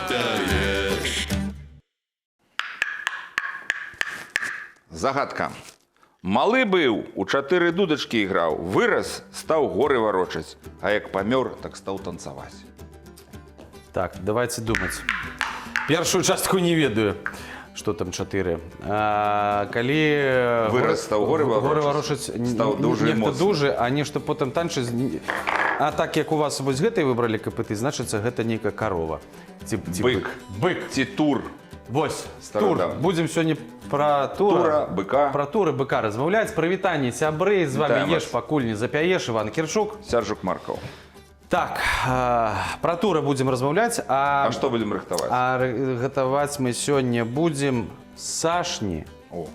трапляешь. Загадка. Малы быў, у 4 дудачкі іграў, вырас, стаў горы варочаць, а як памёр, так стаў танцаваць. Так, давайте думать. Першую частку не ведаю, что там 4. Калі Вырас, стаў горы варочаць, стаў дужы і нехта моцны. дужы, а нешта потым танчыць. А так як у вас вось гэтай выбралі капыты, значыцца гэта нейкая карова. Ці Бык. Бык. Ці тур. Вось, тур. Стародавні. Будзем сёння пра тура, быка. Пра туры быка размаўляць. Прывітанне, сябры, з вами Вітаем еш, вас. пакуль не запяеш, Іван Кірчук. Сяржук Маркаў. Так, пра тура будзем размаўляць, А што будзем рыхтаваць? А гатаваць мы сёння будзем сашні О,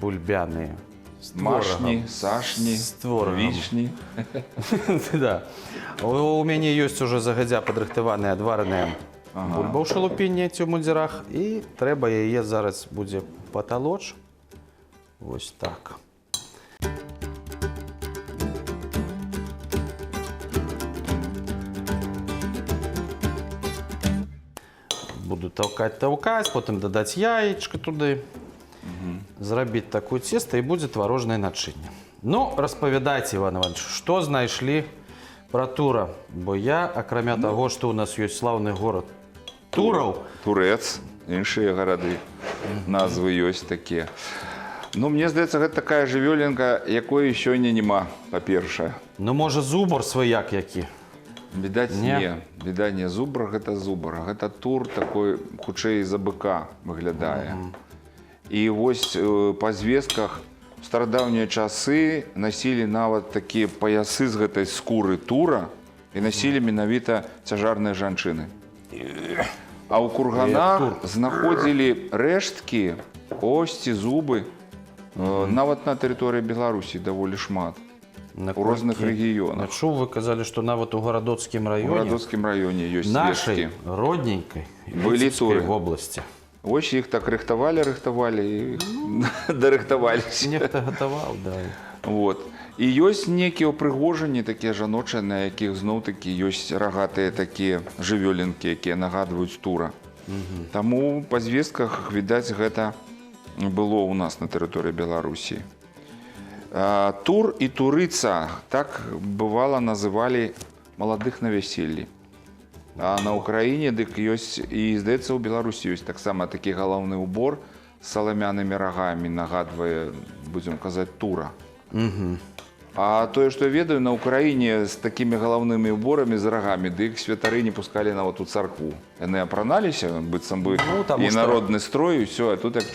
бульбяныя. Машні, сашні, З творогам. вічні. Да. У мяне ёсць ужо загадзя падрыхтаваная адвараная бульба ў шалупінні ці ў мундзірах, і трэба яе зараз будзе паталоч. Вось так. Буду таўкаць, потым дадаць яечка туды, зрабіць такое цеста, і будзе тварожнае начынне. Ну, распавядайце, Іван Іванович, што знайшлі пра тура? Бо я, акрамя таго, што ў нас ёсць слаўны горад Тураў, Турэц, іншыя гарады. Назвы ёсць такія. Ну, мне здаецца, гэта такая жывёленка, якой сёння няма, па-першае. ну, можа, зубар сваяк які. Відаць, Не. не. Відаць, не. Зубр – гэта зубр. Гэта тур такой, хутчэй, за быка выглядае. І вось па звестках у старадаўнія часы насілі нават такія паясы з гэтай скуры тура і насілі менавіта цяжарныя жанчыны. А ў курганах знаходзілі рэшткі, косці, зубы. Нават на тэрыторыі Беларусі даволі шмат. У розных рэгіёнах. Чуў, вы казалі, што нават у гарадоцкім У раёне, гарадоцкім раёне ёсць нашай звесткі. родненькай Былі Віцебскай туры. вобласці. Вось іх так рыхтавалі і дарыхтаваліся. Нехта гатаваў, да. Вот. І ёсць некія ўпрыгожанні такія жаночыя, на якіх зноў-такі ёсць рагатыя такія жывёленкі, якія нагадваюць тура. Таму па звестках, відаць, гэта было ў нас на тэрыторыі Беларусі. Тур і турыца, так бывала называлі маладых на вяселлі. А на Украіне дык ёсць, і здаецца, у Беларусі ёсць таксама такі галаўны ўбор з саламянымі рагамі, нагадвае, будзем казаць, тура. А тое, што я ведаю, на Украіне з такімі галаўнымі ўборамі з рагамі, дык святары не пускалі нават у царкву. Яны апраналіся, быццам бы, таму і што- народны строй, і ўсё, а тут як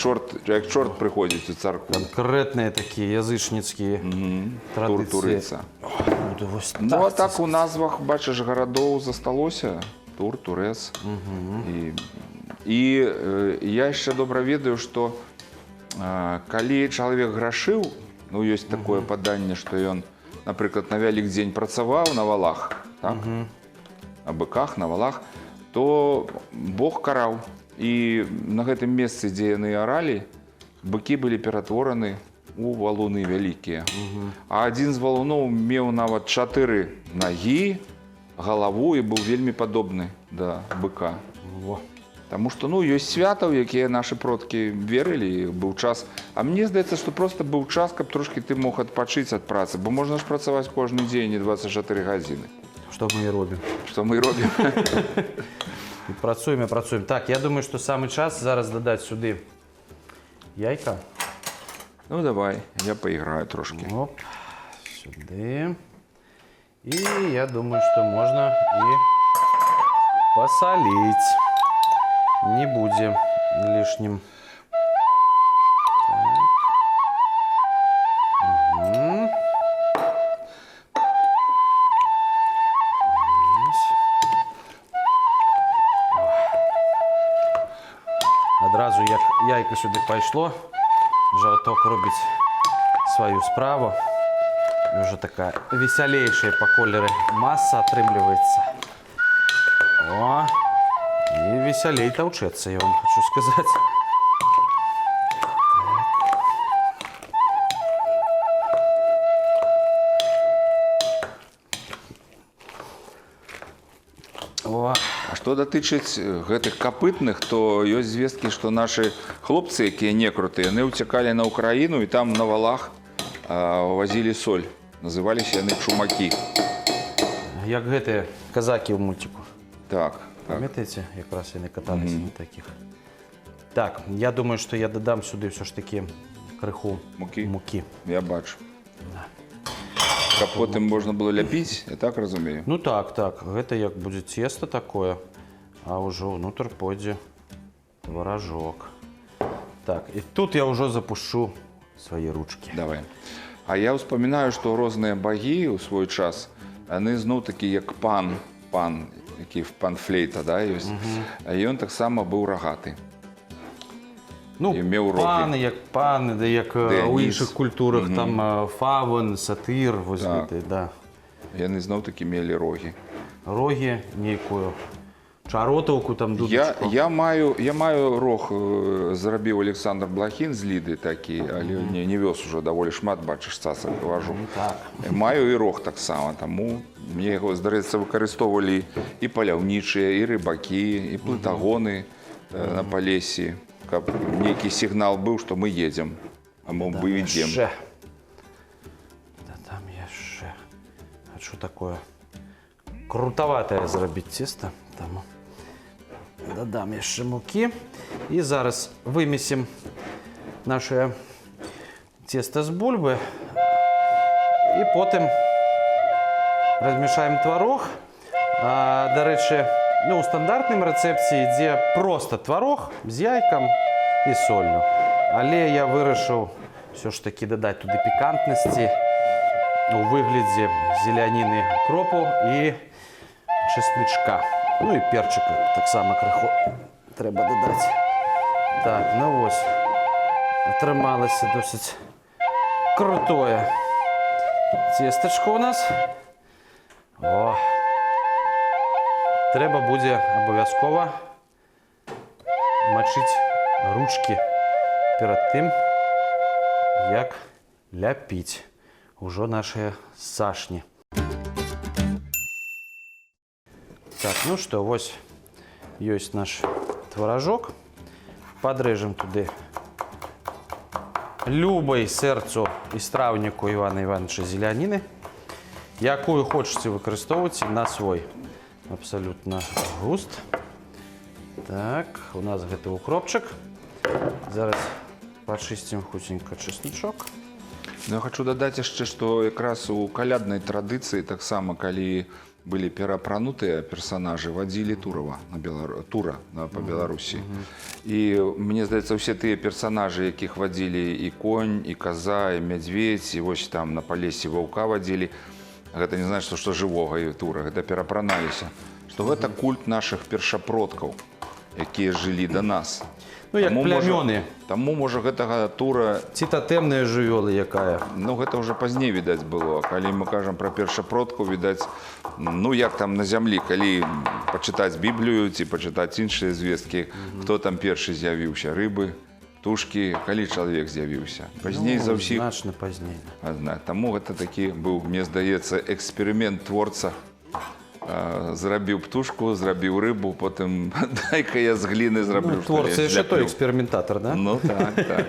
чорт прыходзіць у царкву. Канкрэтныя такія язычніцкія традыцыі. Тур-турыца. Ну, вось Ну, а так у назвах, бачыш, гарадоў засталося. Тур, турэц. І я яшчэ добра ведаю, што калі чалавек грашыў, ну, ёсць такое паданне, што ён, напрыклад, на Вялікдзень працаваў на валах, так? На быках, на валах, то Бог караў. І на гэтым месцы, дзе яны аралі, быкі былі ператвораны у валуны вялікія. А адзін з валуноў меў нават 4 нагі, галаву і быў вельмі падобны да быка. Во. Таму што, ну, ёсць свята, у якія нашы продкі верылі, быў час. А мне здаецца, што проста быў час, каб трошкі ты мог адпачыць ад працы, бо можна ж працаваць кожны дзень, не 24 гадзіны. Што мы і робім. Што мы і робім? І працуем, і працуем. Так, я думаю, што самы час зараз дадаць сюды яйка. Ну, давай, я паіграю трошкі. Оп, сюды. І я думаю, што можна і пасаліць. Не будзе лішнім. Адразу, як яйка сюди пайшло, жаўток робіць сваю справу. І вже така весялейшая па колеры маса атрымліваецца. О, і весялей таўчэцца, я вам хочу сказаць. А што што датычыць гэтых капытных, то ёсць звесткі, што нашы хлопцы, якія некруты, яны ўцякалі на Украіну і там на валах вазілі соль. Называліся яны чумакі. Як гэтыя казакі ў мультику. Так. Памятаеце, якраз яны каталіся на такіх. Так, я думаю, што я дадам сюды все ж таки крыху мукі. Я бачу. Каб потым можна было ляпіць, я так разумею? Ну так, гэта як будзе цеста такое, а ўжо ўнутр пойдзе творожок. Так, і тут я ўжо запушу свае ручкі. Давай. А я ўспамінаю, што розныя багі ў свой час, яны зноў такі як пан, які пан-флейта, да, ёсць, а ён таксама быў рагаты. Ну, паны, як у іншых культурах, там фаван, сатыр, вось гэты, да. Яны зноў-такі мелі рогі. Рогі, нейкую чаротаўку, там дудачку. Я маю рог, зрабіў Александр Блахін з Ліды такі, але не вёз ужо даволі шмат, бачыш, цацак выважу. Маю і рог таксама, таму мне яго, здаецца, выкарыстоўвалі і паляўнічыя, і рыбакі, і плытагоны на Палесі. Каб нейкі сігнал быў, што мы едзем, а мы выведзем. Да там яшчэ. Хачу такое крутаватае зрабіць цеста. Таму дадам яшчэ мукі. І зараз вымесім наше цеста з бульбы. І потым размешаем тварог. Дарэчы, у стандартным рэцэпце ідзе проста тварог з яйкам і соллю. Але я вырашыў все ж таки дадаць туды пікантнасці у выглядзе зеляніны, кропу і чеснычка. Ну і перчыка таксама крыху трэба дадаць. Так, ну вось, атрымалася досыць крутое цестачко у нас. О! Трэба будзе абавязкова мачыць ручкі перад тым, як ляпіць ужо нашыя сашні. Так, ну што, вось ёсць наш творожок. Падрэжам туды любой сэрцу і страўніку Івана Івановича зеляніны, якую хочаце выкарыстоўваць на свой абсолютно густ. Так, у нас гэта укропчык. Зараз пачысцім хутенька чесночок. Ну, я хочу дадаць яшчэ, што якраз у каляднай традыцыі таксама, калі былі перапранутыя персанажы, вадзілі тура па Беларусі. І мне здаецца, усе тыя персанажы, якіх вадзілі і конь, і каза, і мядзведзь, і вось там на Палесе ваўка вадзілі, гэта не значыць, што жывога і тура, гэта перапраналіся. Што гэта культ нашых першапродкаў, якія жылі да нас. Ну, як плямёны. Таму, можа, гэтага тура... Ці татэмная жывёла якая? Ну, гэта ўжо пазней, відаць, было. Калі мы кажам пра першапродкаў, відаць, ну, як там на зямлі, калі пачытаць Біблію, ці пачытаць іншыя звесткі, хто там першы з'явіўся, рыбы, птушкі, калі чалавек з'явіўся. Пазней за ўсіх... Значна пазней. Таму гэта такі быў, мне здаецца, эксперымент творца. Зрабіў птушку, зрабіў рыбу, потым дай-ка я з гліны зраблю. Творца яшчэ той эксперыментатар, да? Ну так.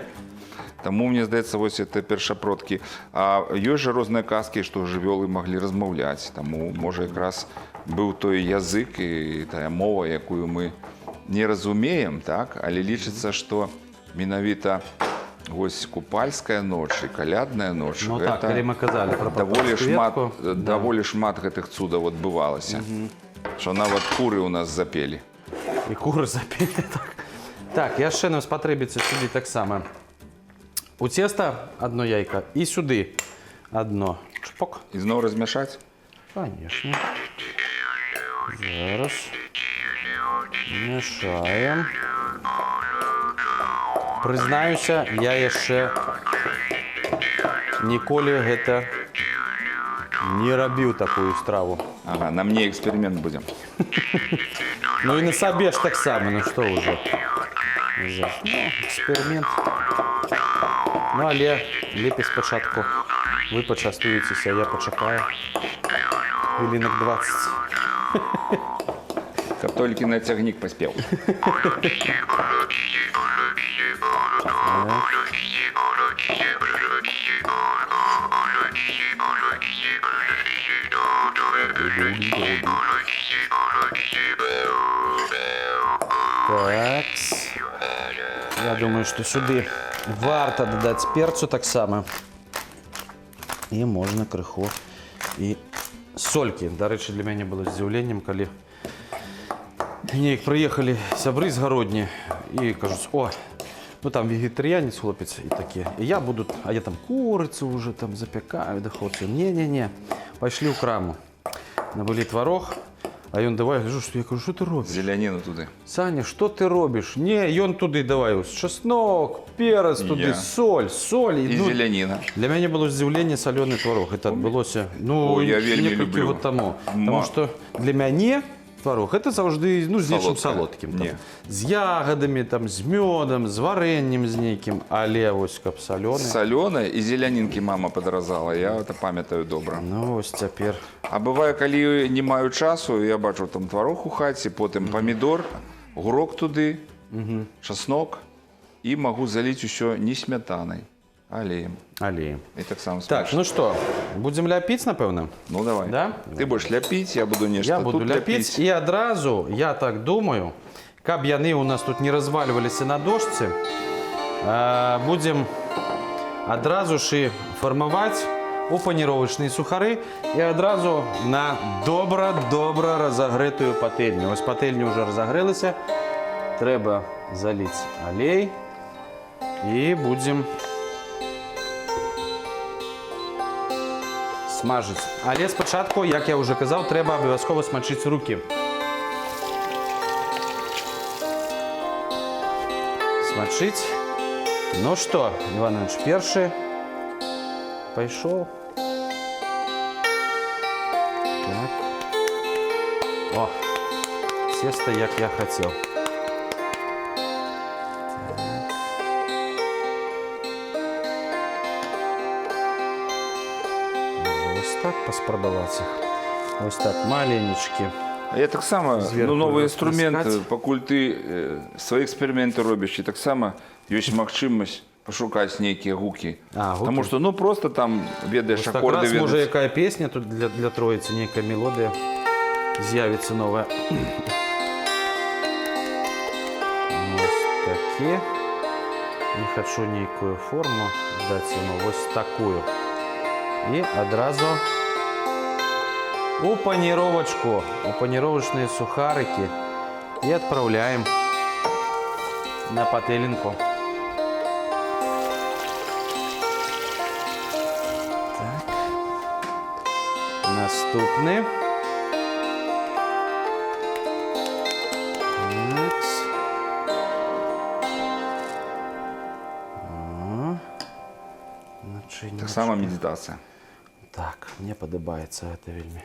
Таму, мне здаецца, вось это першапродкі. А ёсць жа розныя казкі, што жывёлы маглі размаўляць. Таму, можа, якраз быў той язык і тая мова, якую мы не разумеем, так? Але лічыцца, што менавіта вось купальская ноч і калядная ноч, ну так, калі мы казалі пра папарскую даволі шмат гэтых цудаў адбывалася. Што нават куры ў нас запелі. І куры запелі, так. Так, яшчэ нам спатрэбіцца сюды таксама. У цеста одно яйка і сюды одно. Чпок. І зноў размяшаць? Конечно. Зараз мяшаем. Прызнаюся, я яшчэ ніколі гэта не рабіў такую страву. Ага, на мне эксперимент будем. Ну і на сабе ж таксама, ну што ўжо. Эксперимент. Ну, але лепей спачатку вы пачастуецеся, я пачакаю хвілінак 20. Каб толькі на цягнік паспеў. Так. Я думаю, что сюда варто додать перцу так само. И можно крыху и сольки. До речі, для меня было здзіўленнем, коли неяк приехали сябры з гародні и кажут: о, ну там вегетарианец хлопец и такие. И я буду, а я там курицу уже там запекаю, да хлопцы. Не-не-не, пошли в краму. Набыли творог. А ён давай, гляжу, що я кажу, що ти робиш? Зеляніну туди. Саня, що ти робиш? Ні, ён туди давай, ось чеснок, перець туди, соль. І зеляніна. Для мене було здивлення солений творог. Це відбулося, я вельми люблю. Год тому. Тому що для мене творог це завжди, ну, з нечим солодким. Там, з ягодами, там, з медом, з варенням з нейким, але ось кап солений. Солене і зелянинки мама подразала, я це пам'ятаю добре. Ну, ось тепер. А буває, коли не маю часу, я бачу там творог у хаті, потім помідор, гурок туди, чеснок і можу залити ще не сметаною, а олеєм. Олеєм. І так само смачно. Так, ну що, будемо ляпити, напевно? Ну давай. Да? Ти будеш ляпити, я буду нечто Я тут буду ляпить. И одразу, я так думаю, каб яны у нас тут не разваливались на дошце, будем одразу ж формовать у паніровочные сухары и одразу на добра разогретую пательню. Ось пательня уже разогрелася, треба залить олей и будем смажить. Але спочатку, як я вже казав, треба обов'язково смачити руки. Смачить. Ну що, Іван Іванович, перший пішов. Так. О, тесто, як я хотів. Так поспробовать их. Ось так, маленечки. А я так само, Зверху ну, новий розплескати. інструмент, пакуль ти свої експерименти робиш, і так само є можливість пошукати які гуки. Гуки. Тому що, ну, просто там ведаєш Так акорди, раз, може, яка пісня тут для троїці, некая мелодія з'явиться нова. Ось такі. Не хочу ніяку форму дати йому, ось таку. І одразу у панировочку, у панировочные сухарики и отправляем на пательню. Так. Наступний. Так само медитація. Так, мені подобається це вельми.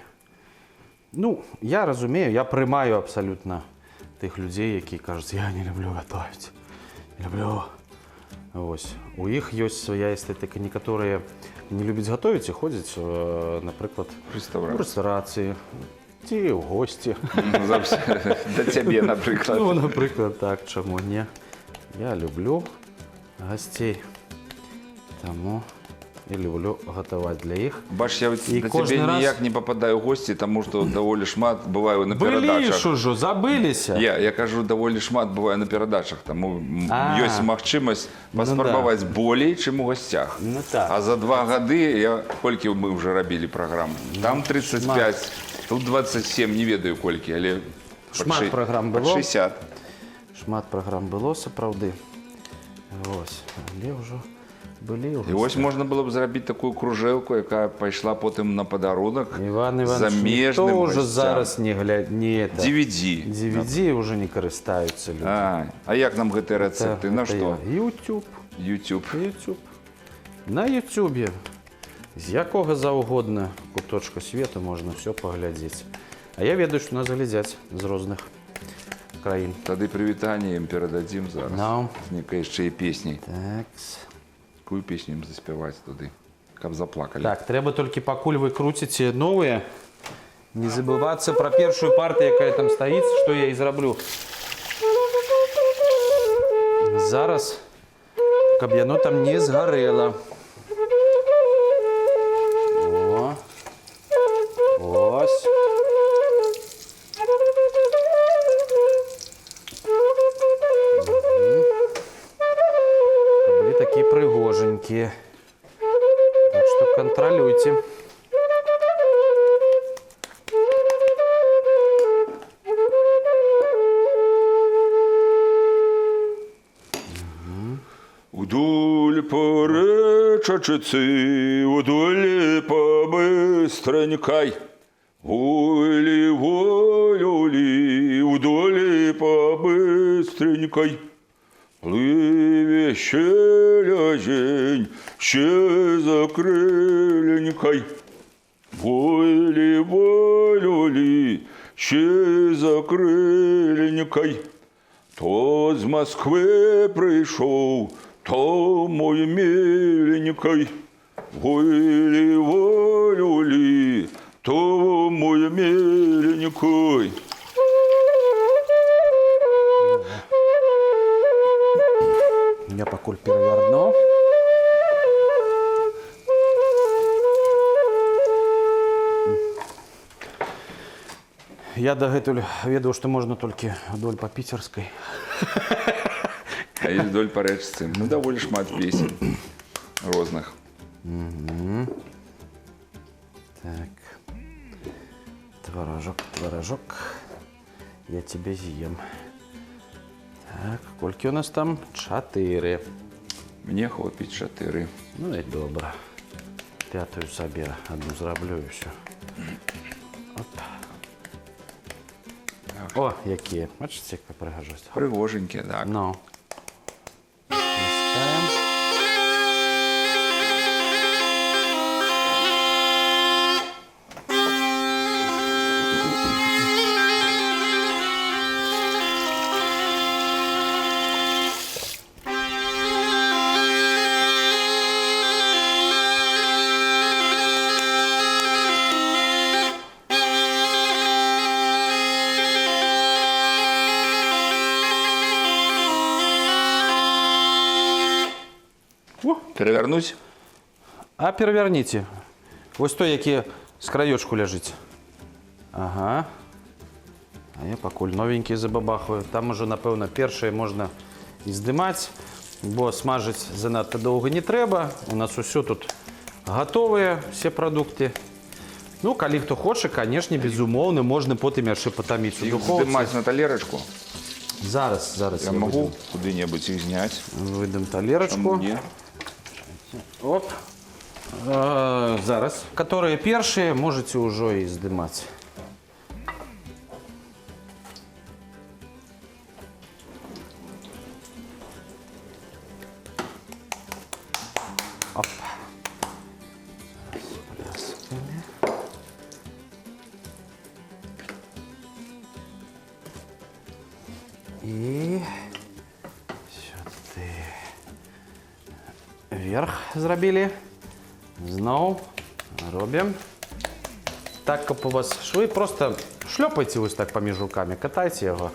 Ну, я розумію, я приймаю абсолютно тих людей, які кажуть, я не люблю готувати. Не люблю. Ось. У них є своя естетика. Некоторі не люблять готувати і ходять, наприклад, в ресторації. Ті в гості. До тебе, наприклад. Ну, наприклад, так, чому ні. Я люблю гостей. Тому і люблю готувати для їх. Бач, я до тебе ніяк не попадаю в гості, тому що доволі шмат буваю на передачах. Были ж уже, забылися. Я кажу, доволі шмат буваю на передачах, тому є можливість поспробувати более, чим у гостях. Ну, так. А за 2 роки, скільки ми вже робили програму? Там 35, тут 27, не ведаю кольки, але шмат програм було. 60. Шмат програм було, справді. Ось, але вже були. І ось можна було б зробити таку кружелку, яка пішла потім на подарунок Іван Іванович, ніхто вже зараз не глядає. DVD. DVD вже не користаються люди. А як нам ці рецепти? На що? YouTube. На YouTube. З якого завгодно куточка світу можна все поглядіти. А я ведаю, що нас глядять з різних країн. Тоді привітання їм передадим зараз. No. З некої ще й пісні. Так. Яку пісню їм заспівати туди? Каб заплакали. Так, треба тільки покуль ви крутите нові Не забываться про первую партию, якая там стоит, что я и зроблю. Зараз, каб яно там не згорело. О. Ось. Были такие пригоженькие. Так что контролюйте. Вдоль по речечиці, вдоль побистренькай, волі, вдоль побистренькай. Пливе щелязень, ще закриленькай. Волі, ще закриленькай. То з Москви прийшов, то мой миленький. Волі, то мой миленький. Я покуль переверну. Я дагэтуль ведаў, што можна толькі вдоль па піцерскай. А есть вдоль по речцы. Ну, довольно шмат песен розных. Так. Творожок. Я тебе з'ем. Так, колькі у нас там? 4. Мне хопить 4. Ну і добре. 5-ю собі одну зроблю і все. Оп. О, які. Бачите, як пригожусь. Пригоженькі, так. Ну. Листаем. Перевернуть? А переверніце. Ось той, які з краёчку ляжыць. Ага. А я пакуль новенькі забабахаю. Там уже, напэўна, першае можна і здымаць, бо смажыць занадта доўга не трэба. У нас усё тут гатовыя, все прадукты. Ну, калі хто хоча, канешне, безумоўна, можна потым яшчэ патаміць у Их духоўцы. здымаць на талерочку? Зараз Я могу куды-небудзь их знять. выдам талерачку. Мне? Оп. Зараз. Которые першие, можете уже и здымать. Оп. И сюда вверх зробили. Знову робимо. Так, як у вас шви, просто шльопайте ось так поміж руками, катайте його,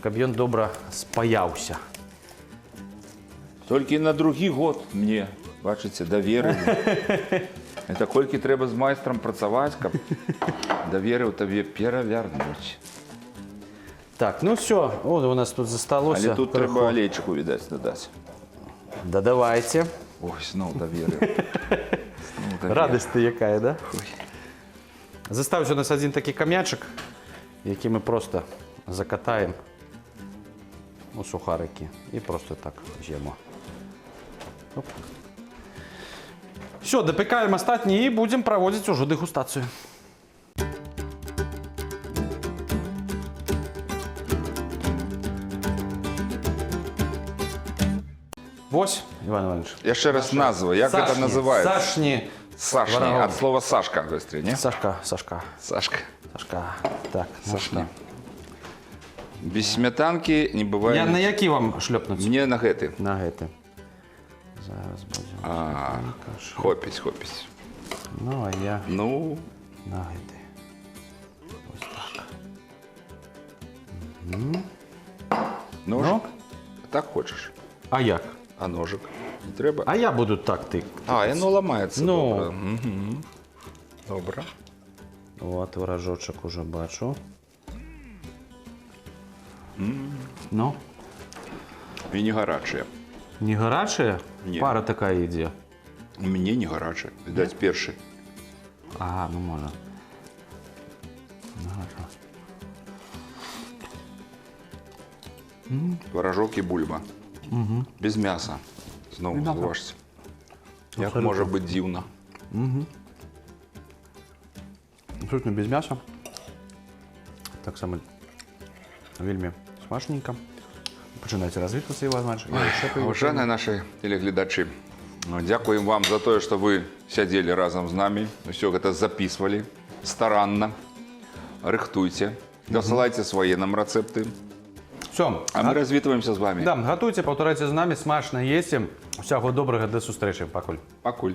щоб він добре спаявся. Тільки на другий год мне, бачите, довірили. Это кольки треба з майстром працювати, щоб довірив тобі перевернути. Так, ну все, от у нас тут засталося. Але тут треба олейчику, видать, додати. Да давайте. Ой, знову довірив. Радость яка, да? Заставився у нас один такий кам'ячик, який ми просто закатаємо у сухарики і просто так з'їмо. Все, допікаємо остатні і будемо проводити уже дегустацію. Ось, Іван Іванович. Я ще раз назву, як це називається? Сашні. Сашні, Варагом. від слова Сашка, быстрее, не? Сашка. Сашка. Так, Сашні. можна. Без сметанки не буває. Я на які вам шльопнуть? Мені на гети. На гети. Зараз будемо. Хопісь. Ну, а я Ну, на гети. Ножик? Ну? Так хочеш? А як? А ножик? Не треба? А я буду так тик. А, і воно ламається. Ну. Добре. Угу. Добре. От творожочок уже бачу. Ну, І не гаряче. не гаряче? Ні. Пара така йде. Мені не гаряче. Видать, перший. Ага, ну можна. Творожок і бульба. Без м'яса. Знову Без м'яса. зважте. Як Абсолютно. може бути дивно? Абсолютно без м'яса. Так само вельми смачненько. Починається розвитуватися, Іван Іванович. І ще поїдете. Уважаемые наши телеглядачи, дякуємо вам за те, що ви сиділи разом з нами, все це записували старанно. Рихтуйте, досилайте свої нам рецепти, Все. а ми розвітуємося з вами. Да, готуйте, повторяйте з нами, смачно їсти. Всього доброго, до зустрічі. Пакуль. Пакуль.